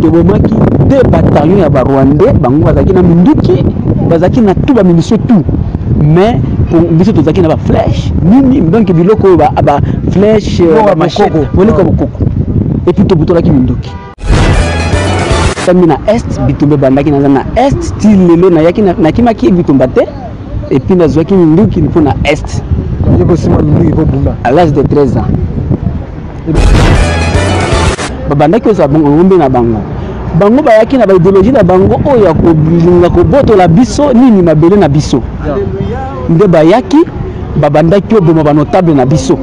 tobomaki 2 bataillons ya ba Rwandais bango bazaki na minduki bazaki na tout ba munitions tout mais pour biso tozaki na ba flèche nini donc biloko ba flèche ba machette woni ko bokoko et puis tobutolaki minduki na est bitumbe bandaki na est style lelo na yaki na kimaki bitumba te et puis na zwaki minduki ni na est à l'âge de 13 ans babandaki oza ngombe na bango bango bayaki na ba idéologie na bango oya ko bilinga ko botola biso nini mabele na biso nde bayaki babandaki oboma ba notable na biso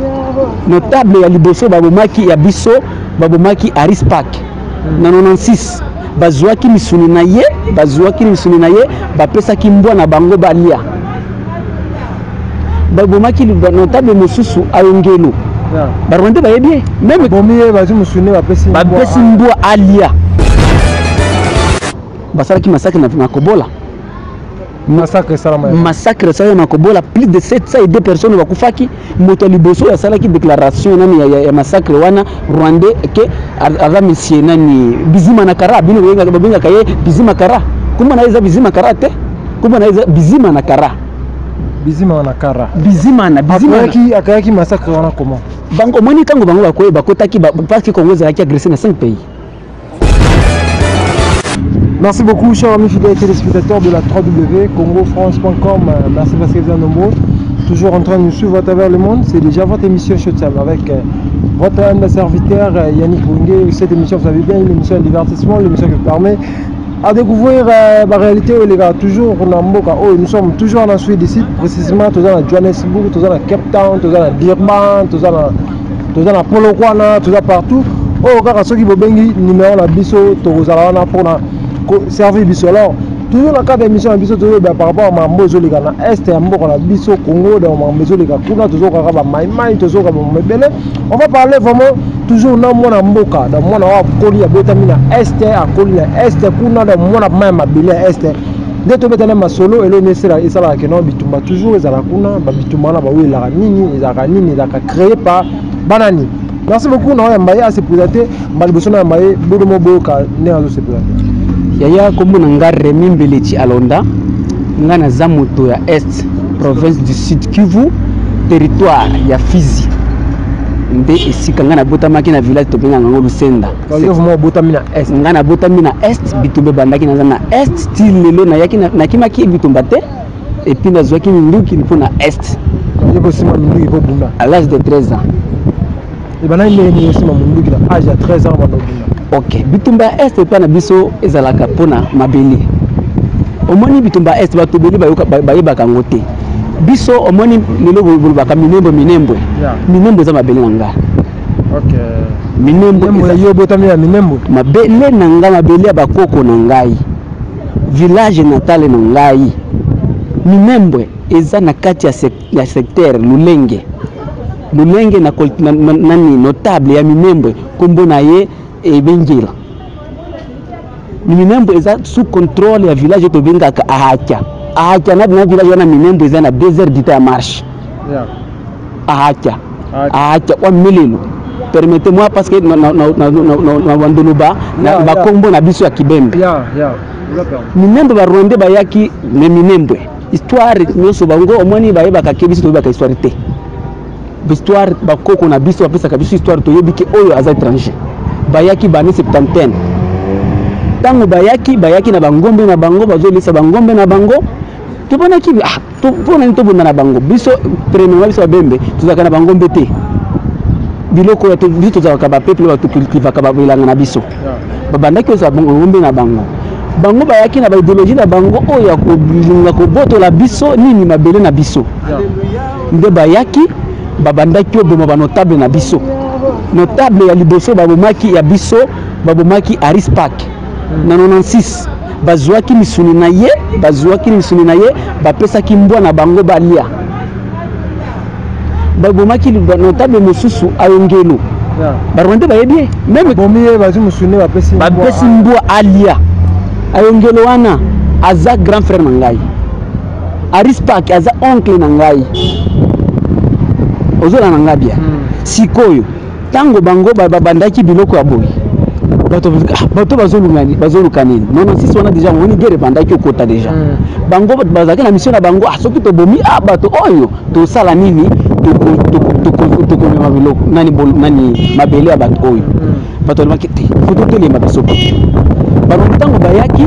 notable ya liboso babomaki ya biso babomaki Aris Park na 96 bazwaki misuni na ye bapesaki mbwa na bango balia babomaki notable mosusu ayongelo barwande bayebi même bomiye bazi musuni bapesi mbwa alia basalaki massacre na Kobola massacre salama na Kobola plus de 702 personnes bakufaki moto liboso ya salaki déclaration nani ya massacre wana Rwandais ke ava monsieur nani Bizima na Kara bino wenga babinga kaye Bizima Kara kuma na iza Bizima Kara te kuma na iza Bizima na Kara akayaki massacre wana comment bango moni kango bango bakotaki parce que Congo zaki agressé na 5 pays. Merci beaucoup chers amis fidèles téléspectateurs de la 3W-CongoFrance.com. Merci parce que vous êtes nombreux, toujours en train de nous suivre à travers le monde. C'est déjà votre émission Showtime avec votre âme serviteur Yannick Wenge. Cette émission, vous savez bien, une émission de divertissement, l'émission qui vous permet à découvrir la réalité les gars. Toujours nous sommes toujours en Suède ici, précisément tous dans Johannesburg, tous dans Cape Town, tous dans Durban, tous dans Polokwane, tous partout. Oh, car ceux qui veulent numéro la biso, tous allons pour servir biso. Alors, toujours dans le cadre de l'émission par rapport à ma mozo les gars, est un mot la biso Congo, dans ma maison les gars, toujours toujours on va parler vraiment toujours dans mon amboka, dans mon akoli ya botamina est à koli est kuna dans mon même mabile est. Dès que tu ma solo et le nécessaire et ça là que non bitumba toujours ils ala kuna ba bitumba na ba oui la nini ils a créé par banani. Merci beaucoup na mbaye à se présenter maliboso na mbaye bodomo boka ne azo se présenter. Yaya kombo na ngare mimbelechi alonda ngana za moto ya est province du Sud Kivu territoire ya Fizi nde esika ngana botamaki na village tobenga ngo Lusenda vraiment botamina est ngana botamina est bitumbe bandaki na est style lelo na yaki na kimaki bitumba te et puis nazwaki minduki ni na est à l'âge de 13 ans et bana ni sima minduki à l'âge de 13 ans ok bitumba est pa na biso ezalaka pona mabeli omoni bitumba est ba tobeli ba kango te biso omoni lelo bolobaka minembo za mabeli na nga ok minembo yo botami ya minembo mabele na nga mabeli ya bakoko na ngai village natal na ngai minembo eza na kati ya secteur Lulenge na nani notable ya minembo kombo na ye ebengela minembo eza sous contrôle ya village to bengaka Ahacha na village wana minembo eza na 2 heures de temps marche Ahacha kwa milelo permettez-moi parce que na wandonoba na bakombo na biso ya Kibembe minembo ba Rwanda bayaki ne minembo histoire nyoso bango omoni bayebaka ke biso to baka histoire te histoire bakoko na biso apesa ka biso histoire to yebiki oyo aza étranger bayaki bani 70 tango bayaki na bangombe na bango bazolisa bangombe na bango tubona ki tubona nto bunda na bango biso premier biso bembe tuzaka na bangombe te biloko ya biso tuzaka ba peuple ba cultive ka babilanga na biso babandaki oza bangombe na bango bayaki na ba idéologie na bango oya ko bilinga ko botola biso nini mabele na biso nde bayaki babandaki oboma ba notable na biso notable ya liboso babomaki ya biso babomaki Aris Park na 96 bazwaki misuni na ye bapesaki mbwa na bango balia babomaki notable mosusu ayongelo barwande bayebi même bomiye bazi musuni bapesi mbwa alia ayongelo wana aza grand frère na ngai Aris Park aza oncle na ngai ozola na ngabia sikoyo tango bango babandaki biloko ya boyi bato bazoluka nini non sisi wana déjà moni guerre bandaki okota déjà bango bazalaki na mission na bango soki tobomi bato oyo tosala nini tokomema biloko nani mabele ya bato oyo bato alobaki te fo totelema biso bango ntango bayaki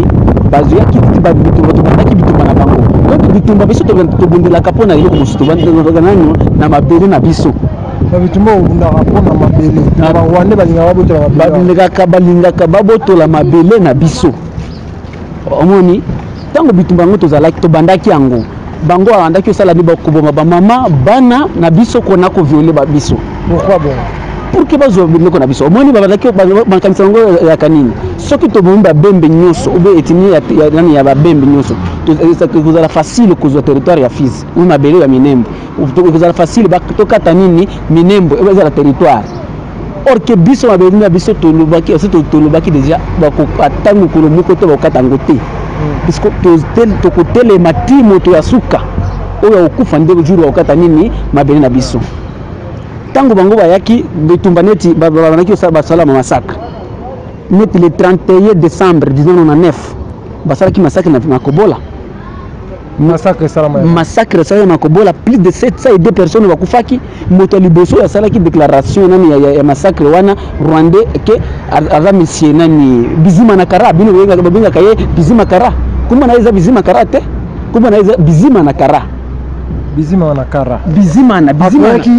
bazoyaki bato bandaki bitumba na bango donc bitumba biso tobundelaka mpona eloko mosusu tobandaka nano na mabele na biso bitumba obundaka mpona mabele na barwande balingaka babotola mabele na biso omoni ntango bitumba yango tozalaki tobandaki yango bango abandaki osala ni bakoboma bamama bana na biso kona koviole babiso pourquoi bon pour que bazwa biloko na biso omoni babandaki makanisa yango yaka nini soki tobomi babembe nyonso obe etini ya babembe nyonso kozala facile kozwa territoire ya Fizi ou mabele ya Minembo kozala facile tokata nini Minembo ezala territoire or que biso mabele na biso tolobaki déjà ata mokolo moko te bakokata yango te puisque tokotelema ti moto ya suka oyo okufa nde jour bakokata nini mabele na biso tango bango bayaki bitumba neti babandaki basala massacre neti le 31 décembre 1999 basalaki massacre na Makobola massacre ça na Makobola plus de 702 personnes bakufaki moto liboso ya salaki déclaration nani ya massacre wana rwandais ke aza monsieur nani Bizima Nakara bino benga kaye Bizima Kara kuma na iza Bizima Kara te kuma na iza Bizima Nakara Bizima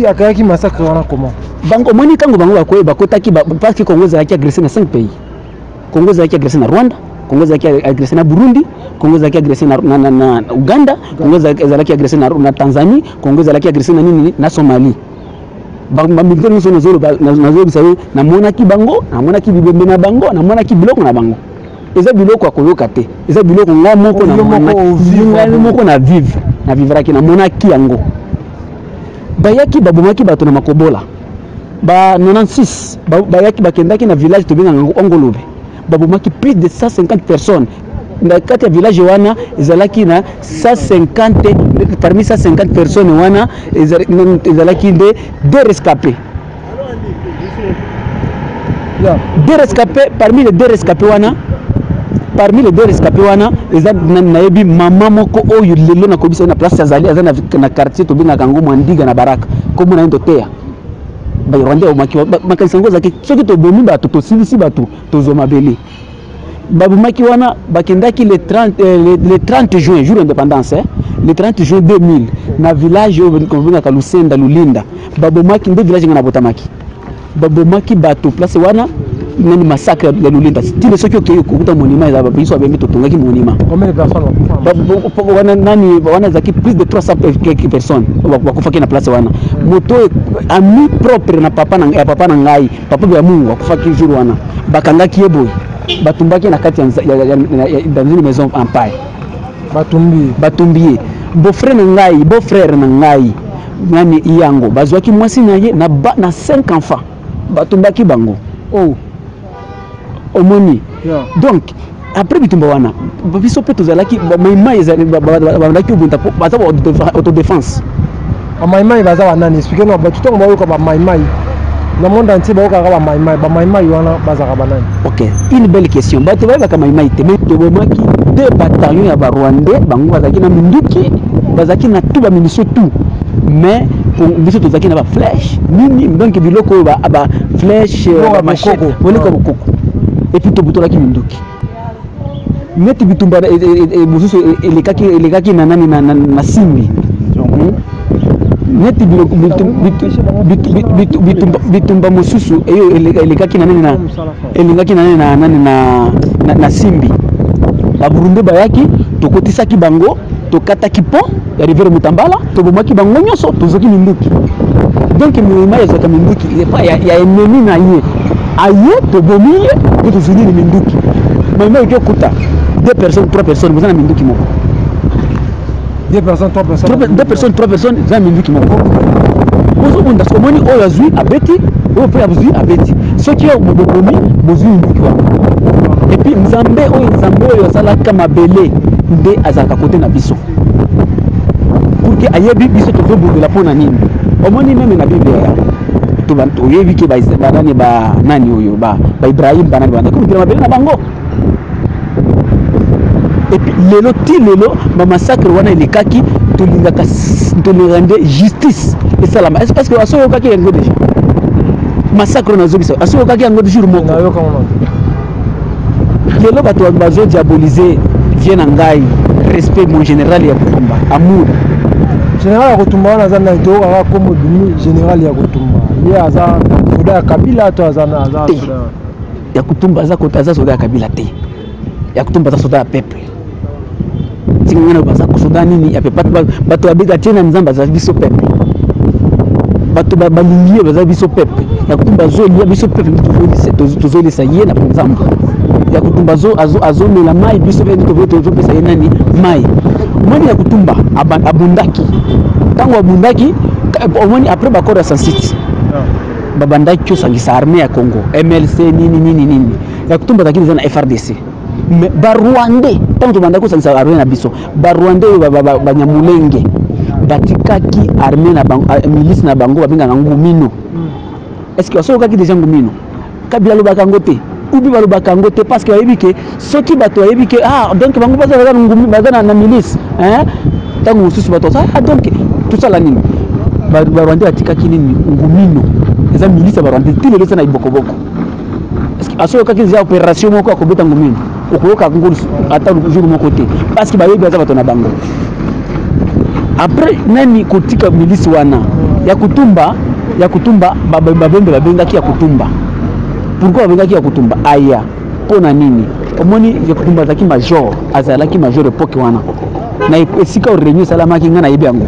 akayaki massacre wana comment bango moni kango bango bakotaki parce que Congo zaki agressé na 5 pays Congo zaki agressé na Rwanda Congo zaki agressé na Burundi Congo zaki agressé na Uganda Congo zaki agressé na Tanzanie Congo zaki agressé na nini na Somalie militaire nous nazo bisayo na monaki bango na monaki bibembe na bango na monaki biloko na bango eza biloko akoyoka te eza biloko nga moko na vivre na vivraki na monaki yango bayaki babomaki bato na Makobola ba 96 bayaki bakendaki na village tobenga Ngolobe babomaki plus de 150 personnes na kati ya village wana ezalaki na 150 parmi 150 personnes wana ezalaki de deux rescapés parmi les deux rescapés wana eza nayebi mama moko oyo lelo na kobisa na place azali aza na quartier tobenga kango Mwandiga na Baraka komo na ndo teya bayirwande omaki makanisa ngo zaki soki tobomi bato tosilisi bato tozoma bele babumaki wana bakendaki le 30 juin jour d'indépendance le 30 juin 2000 na village obenga ka Lusenda Lulinda babomaki nde village ngana botamaki babomaki bato place wana nani massacre ya Lulinda tile soki okeyo kukuta monument ya biso abembe totongaki monument combien de personnes wana zaki plus de 300 quelques personnes bakufaki na place wana moto ami propre na papa na ngai papa ya Mungu akufaki jour wana bakangaki yeboy batumbaki na kati dans une maison en paille batumbi beau-frère na ngai nani yango bazwaki mwasi na ye na 5 enfants batumbaki bango omoni donc après bitumba wana biso pe tozalaki maimai ezali bandaki obunta baza autodéfense maimai baza wanani expliquez-nous bato tongo bayoka maimai le monde entier bayoka maimai wana bazaka banani ok une belle question bato bayebaka maimai te mais tobomaki 2 bataillons ya barwandais bango bazalaki na minduki bazalaki na tout bamunition tout mais biso tozalaki na baflèche nini donc biloko oyo baflèche bamachete boleka bokoko et puis tobutolaki minduki neti bitumba mosusu elekaki na nani na simbi neti bitumba mosusu eyo elekaki na nani na simbi baburunde bayaki tokotisaki bango tokataki pont ya rivière Mutambala tobomaki bango nyonso tozoki minduki donc moima ezaka minduki ya ennemi na ye aye tobomi ye pe tozuni ni minduki moima eke okuta 2 personnes 3 personnes boza na minduki moko 2 personnes 3 personnes za minduki moko bozobunda somoni oyo azwi abeti oyo pe azwi abeti soki yo bobomi bozwi minduki wana et puis nzambe oyo asalaka mabele nde azalaka kote na biso pour que ayebi biso tozobundela mpona nini omoni meme na Bible bato oyebi ke banani ba nani oyo ba Ibrahim banani banda ko mibila mabele na bango. Et puis lelo ba massacre wana elekaki tolingaka to le rendre justice et salama. Est-ce parce que aso kaki yango déjà massacre na zobisa aso kaki yango jour moko lelo bato bazo diaboliser vient ngai respect mon général ya Kutumba amour général ya Kutumba na zana to ka comme demi général ya Kutumba ye aza soda ya Kabila to azana aza ya Kutumba aza kotaza soda ya Kabila te ya Kutumba aza soda ya peuple tingana baza soda nini ya peuple bato abika tena nzamba za biso peuple bato balingie baza biso peuple ya Kutumba zo lia biso peuple to lisa ye na nzamba ya Kutumba azo mela mai biso pe to pesa ye nani mai mwani ya Kutumba abundaki tango abundaki omoni après bakora sansiti babandaki osangisa armée ya Congo MLC nini ya Kutumba takili za na FRDC mais ba Rwandais tango tobandaki osangisa armée na biso ba Rwandais banyamulenge batikaki armée na bango milice na bango babengaka ngumino est-ce que osokaki déjà ngumino Kabila lobaka ngote ubi balobaka ngote parce que ayebi ke soki bato ayebi ke donc bango baza ngumi baza na milice tango mosusu bato donc tout ça la nini ba Rwanda atikaki nini ngumino eza milice ba Rwanda tile lesa na ibokoboko est-ce que aso kaki za opération moko akobeta ngumino okoyoka ngulu ata jour moko te parce que bayebi baza bato na bango après nani kotika milice wana ya Kutumba babembe babengaki ya Kutumba. Pourquoi babengaki ya Kutumba aya pona nini omoni ya Kutumba zaki major azalaki major époque wana na esika réunion salamaki ngana yebi yango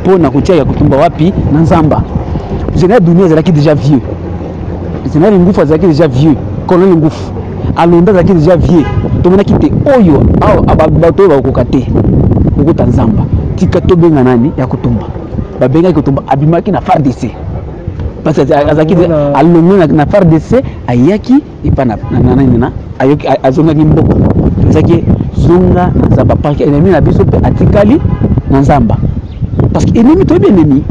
pona kutia ya Kutumba wapi na Nzamba général Dunia zalaki déjà vieux général Ngufu zalaki déjà vieux colonel Ngufu alonda zalaki déjà vieux tomonaki te oyo abato bakokate kokota Nzamba tika tobenga nani ya Kutumba babengaki Kutumba abimaki na FARDC parce que azaki alongo na FARDC ayaki ipana na ayoki azonga kimboko azaki zonga na Nzamba parce que ennemi na biso pe atikali na Nzamba parce que ennemi to bien ennemi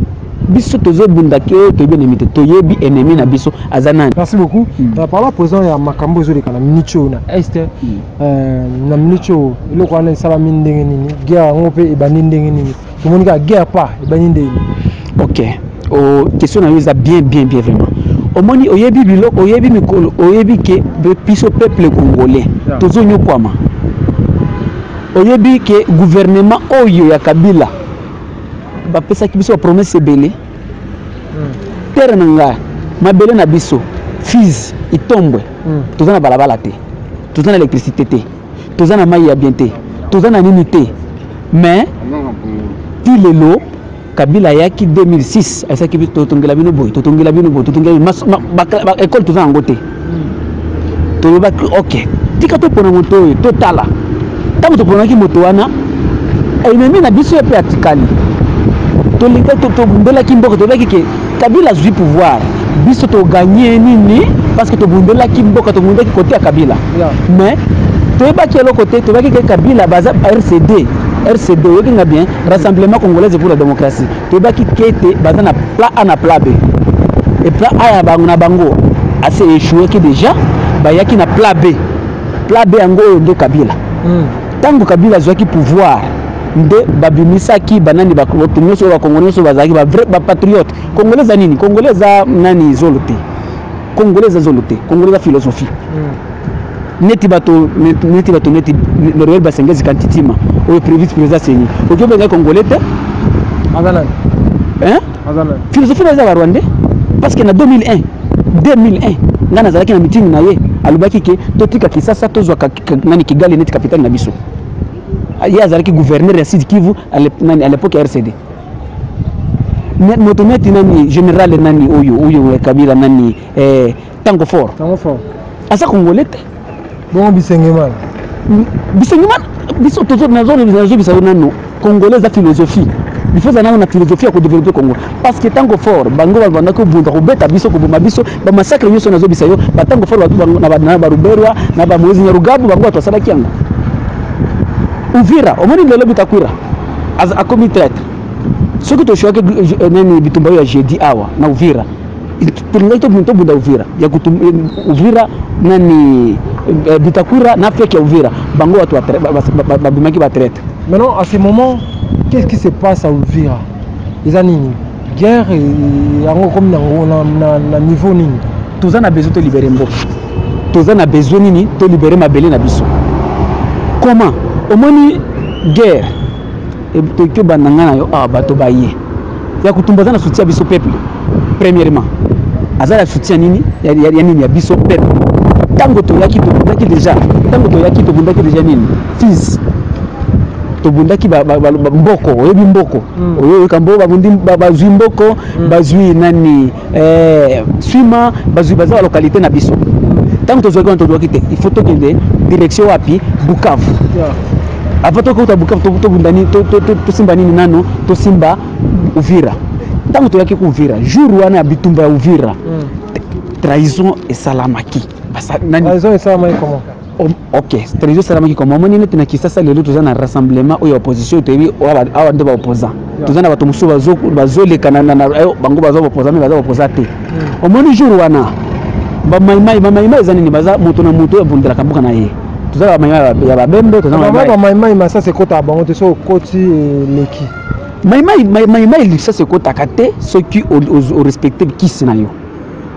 biso tozo bundaki to bien ennemi to yebi ennemi na biso azanani. Merci beaucoup. Par là présent ya makambo zo lekana minicho na est na minicho iloko wana salami ndenge nini guerre ngope ebani ndenge nini tomonika guerre pas ebani ndenge. OK. Question na yoza bien vraiment. Omoni oyebi bilo oyebi mikolo oyebi ke biso peuple congolais tozo nyokwama. Oyebi ke gouvernement oyo ya Kabila bapesa ki biso promesse ebele. Terre nanga mabele na biso Fiz itombwe tozana balabala te tozana électricité te tozana mai ya bien te tozana nini te mais tilelo Kabila yaki 2006 asaki biso tongela bino boy tongela école tozana ngote to ba OK tika to pona moto to tala tamu to pona ki moto wana ennemi na biso pe atikali to linga to bundela ki mboko to baki ke Kabila zui pouvoir biso to gagner nini parce que to bundela ki mboko to bundela ki côté ya Kabila mais to baki le côté to baki ke Kabila baza RCD yokinga bien Rassemblement Congolais pour la démocratie to baki kete baza na plan A na plan B et plan A ya bango na bango assez échoué qui déjà bayaki na plan B yango de Kabila tango Kabila zwa ki pouvoir nde babimisaki banani bakoto nyoso ba Congolais so bazaki ba vrai ba patriote Congolais za nini Congolais za nani zolote Congolais za philosophie neti bato le réel basengezi kantitima o prévise président seni o jobe nga Congolais te azana philosophie za ba Rwandais parce que na 2001 ngana zalaki na meeting na ye alubaki ke totika Kisasa tozwa nani Kigali neti capitale na biso il y a un gouverneur de Sud Kivu à l'époque RCD. Motometi nani général nani oyo Kabila nani Tango Fort. Asa Congolais. Bon Bisengeman biso toujours na zone bisa nano Congolais za philosophie. Il faut na philosophie à développer Congo parce que Tango Fort bango banda ko bunda ko beta biso ko boma biso ba massacre yoso na zo bisa yo ba Tango Fort na ba Ruberwa na ba Mozi Nyarugabu bango to sala kianga Uvira, omoni lelo bitakwira as a commis traître. ce que tu choque nani bitumba ya jeudi awa na Uvira tulingai to bunda Uvira ya Uvira nani bitakura na feke ya Uvira bango watu babimaki ba traite. Maintenant à ce moment qu'est-ce qui se passe à Uvira? Les années guerre yango comme na niveau nini toza na besoin de libérer mboka toza na besoin nini to libérer mabele na biso comment omoni guerre et to bananga na yo bato baye ya kutumbaza na soutien biso peuple premièrement azala soutien nini ya nini ya biso peuple tango to yaki déjà nini fils to bundaki mboko oyebi mboko oyo kambo babundi bazwi mboko bazwi nani swima bazwi baza localité na biso tango to zoka to doki te il faut to kende direction wapi Bukavu avant to ko Bukavu to bundani to simba nini nano to simba Uvira tango to yaki ku Uvira jour wana bitumba ya Uvira trahison et salamaki trahison et salamaki comment? Ok, trahison salamaki comme on est na kisasa lelo toza na rassemblement ou opposition tebi awa ndeba opposant toza na bato musu bazo lekana na bango bazo opposant mais bazo opposant te omoni jour wana ba maimai zanini baza moto na moto ya bundela kambuka na ye toza ba maimai ya babembe toza ba maimai masa se kota bango te so koti leki maimai ça se kota kate ceux qui au respecter kisi na yo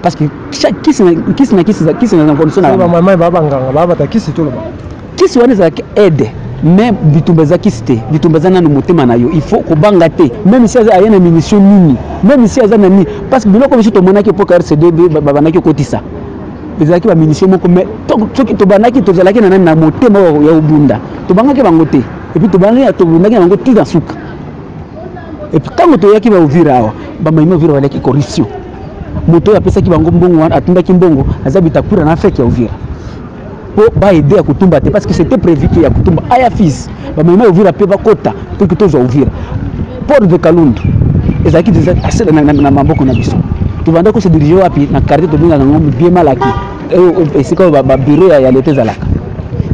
parce que chaque kisi na condition na maimai baba nganga baba ta kisi to ba kisi wana za aide mais bitumbaza kisi te bitumbaza na motema na yo il faut ko banga te même si aza yana munition nini même si aza nani parce que biloko biso to monaki pour RCD baba naki kotisa ezalaki ba munition moko mais soki to banaki to zalaki na motema ya obunda to bangaki bango te et puis to bangaki to bundaki bango ti dans suka et puis quand to yaki ba Uvira awa ba maima Uvira wala ki corruption moto ya pesa ki bango mbongo wana atundaki mbongo azabita kura na feke ya Uvira po ba aider ya kutumba te parce que c'était prévu que ya kutumba aya fils ba maima Uvira pe ba kota pour que tozo Uvira port de Kalundu ezaki déjà assez na maboko na biso tubanda ko se diriger wapi na quartier to binga ngombe bien malaki esika ba bureau ya l'été zalaka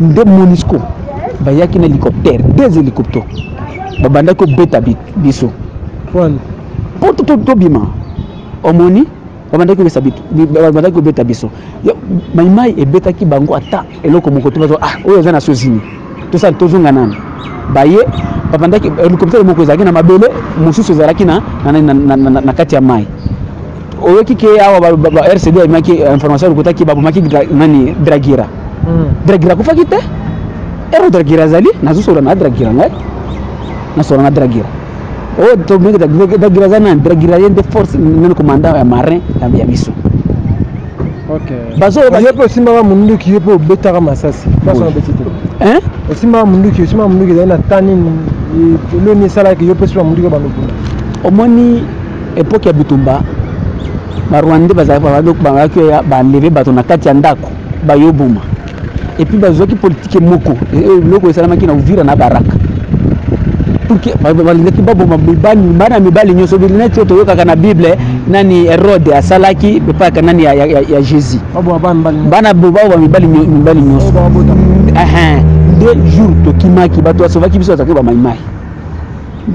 nde Monisco ba yaki na hélicoptère 2 hélicoptères babanda ko beta biso pour tout bima omoni babanda ko besa bitu babanda ko beta biso maimai ebeta ki bango ata eloko moko to bazo oyo za na sozini to sa tozunga nana baye babanda ki hélicoptère moko ezaki na mabele mususu ezalaki na kati ya mai oyo kike awa ba RCD maki information ko taki babu maki nani dragira kufa kite ero dragira zali nazo sura na dragira ngai na sura na dragira o to mega dragira zana dragira yende force nani commandant ya marin ya biso. OK bazo yepo simba mundu ki yepo betara masasi baso na betite simba mundu ki na tani le ni sala ki yepo simba mundu ko banokuna omoni époque ya bitumba ba Rwanda bazaki ya ba lever bato na kati ya ndako ba yobuma et puis bazoki politique moko loko esalamaki na Uvira na Baraka pour que balingaki baboma mibali nyonso bilineti to yoka na Bible nani Herode asalaki bepaka nani ya Jésus bana boba mibali nyonso de jour to kimaki bato asovaki biso ataki ba maimai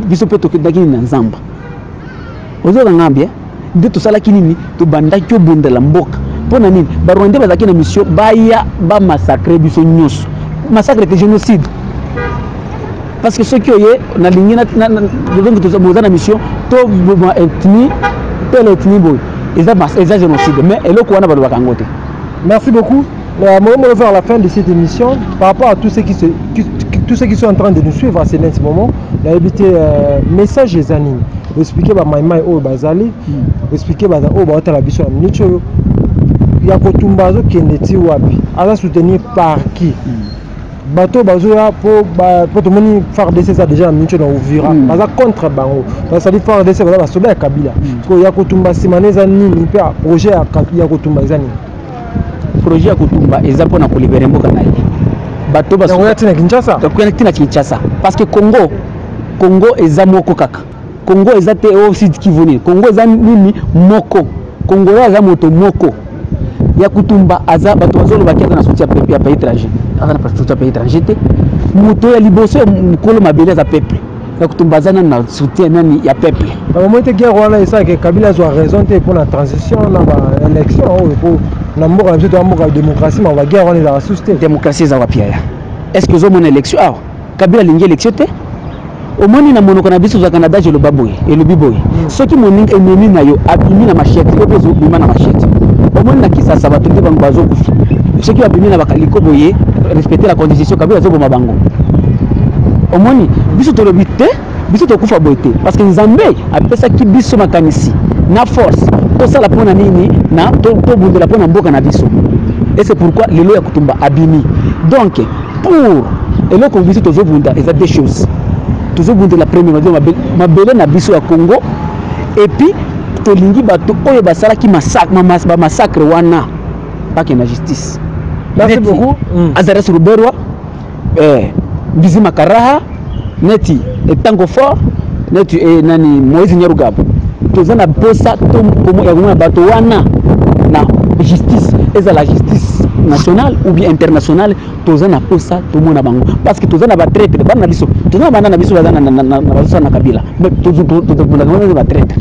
biso pe to kidaki na nzamba ozo ngambie de tout ça là qui nini to banda ki obundela mboka pona nini ba Rwanda bazaki na mission baya ba massacrer biso nyos massacre de génocide parce que ce qui est na lingina donc to za na mission to ethnie tel ethnie boy eza génocide mais eloko wana balobaka ngote. Merci beaucoup. On va vers la fin de cette émission par rapport à tous ceux qui sont en train de nous suivre à ce moment. On a évité message des années. Expliquer ba maimai o bazali expliquer ba o ba otala biso nicho ya kotumbazo kendeti wapi ala soutenir par qui bato bazo ya po to moni FARDC ça déjà nicho na Uvira baza contre bango ça dit FARDC baza basoba ya Kabila ko ya kotumba simaneza nini pe projet ya kotumba ezani projet ya kotumba eza pona ko libérer mboka na ye bato baso ya tina Kinshasa tina Kinshasa parce que Congo eza moko kaka Congo ezate aussi Kivu Congo eza nini moko Congo eza moto moko ya kutumba aza bato bazolo bakiaza na soutien ya pays étranger aza na soutien pays étranger te moto ya liboso mukolo mabele za peuple ya kutumbazana na soutien nani ya peuple. Au moins guerre wana isa que Kabila a raison pour la transition na ba élection pour na mboka biso to mboka démocratie ma ba guerre wana za sustain démocratie za wapia ya. Est-ce que zo mon élection ah Kabila lingi élection te? Au moins na monoko na biso za Canada je le baboy et le biboy. Ce qui moninga ennemi na yo abimi na machette yo bezo bima na machette. Au moins na kisa sabato nde bango bazo kufi. Ce qui abimi na bakaliko boye respecter la constitution Kabila zo boma bango. Au moins biso to le bité biso to kufa boité parce que Nzambe apesa ki biso makanisi na force to sala pona nini na to bundela pona mboka na biso. Et c'est pourquoi les lois kutumba abimi. Donc pour et le conviction to zo bunda et ça des choses. Toujours bundela la première mabele na biso ya Congo et puis to lingi bato oyo basala ki massacre wana pas que na justice. Merci beaucoup. Azares Ruberwa Bizima Karaha neti etango fort neti nani Moïse Nyarugabo tozana posa to ya ngona bato wana na justice eza la justice nationale ou bien internationale tozana posa to mona bango parce que tozana ba traite bana biso tozana bana na biso bazana na baso na Kabila mais tozana ngona ba traite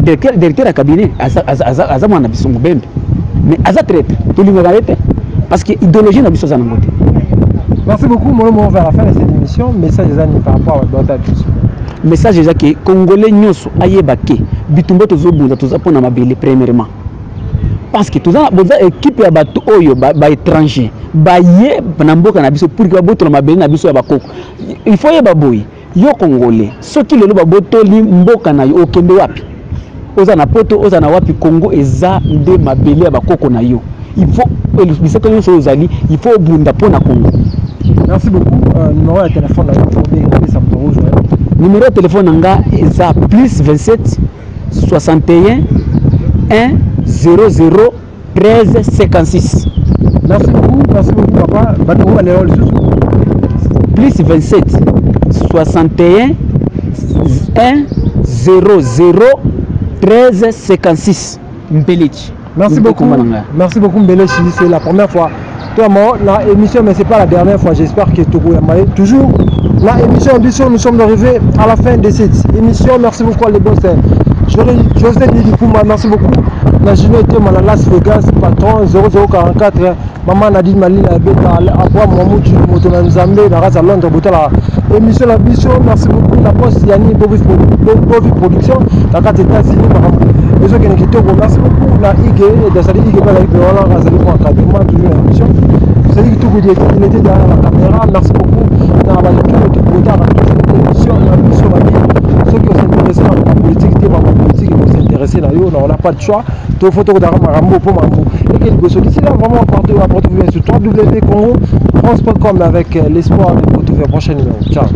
directeur ya cabinet aza mwana biso mubembe mais aza traite to linga galete parce que idéologie na biso zana ngote. Merci beaucoup. Moi, on va faire cette émission. Message des années par rapport à votre tous. Message déjà que Congolais nyonso ayebake bitumba tozobunda tozapona mabele premièrement. Parce que toza boza équipe ya bato oyo ba étranger ba ye na mboka na biso pour que baboto na mabele na biso ya bakoko. Il faut yeba boy yo Congolais soki lelo babotoli mboka na yo okende wapi. Oza na poto oza na wapi Congo eza nde mabele ya bakoko na yo. Il faut bisaka nyonso ozali il faut bunda pona Congo. Merci beaucoup. Numéro de téléphone numéro de téléphone nanga est plus 27 61 1 00 13 56. Merci beaucoup papa. Plus 27 61 1 00 13 56. Mbelechi. Merci beaucoup. Merci beaucoup Mbelechi. C'est la première fois. Toi, la émission, mais ce n'est pas la dernière fois. J'espère que Togo est toujours. La émission, nous sommes arrivés à la fin de cette émission. Merci beaucoup, les boss. José Nidikouma, merci beaucoup. La journée était à Las Vegas, patron 0044. Maman Nadine Malina, après Mamouti, Motonan Zambé, la race à Londres, Boutala. Émission, la mission, merci beaucoup. La poste Yanni, Bovis Production, la carte États-Unis, merci beaucoup. La IG, Dasali IG, la IG, la Razali, pour encadrement, toujours l'émission. Vous savez que tout il était derrière la caméra. Merci beaucoup. Dans la émission, la mission, ceux qui sont intéressés dans la politique, ils vont s'intéresser là, on n'a pas de choix. Tout faut que Marambo pour Mambo. Et quelque chose d'ici là, vraiment apporter sur www.congo-france.com avec l'espoir de vous retrouver au prochain numéro. Ciao.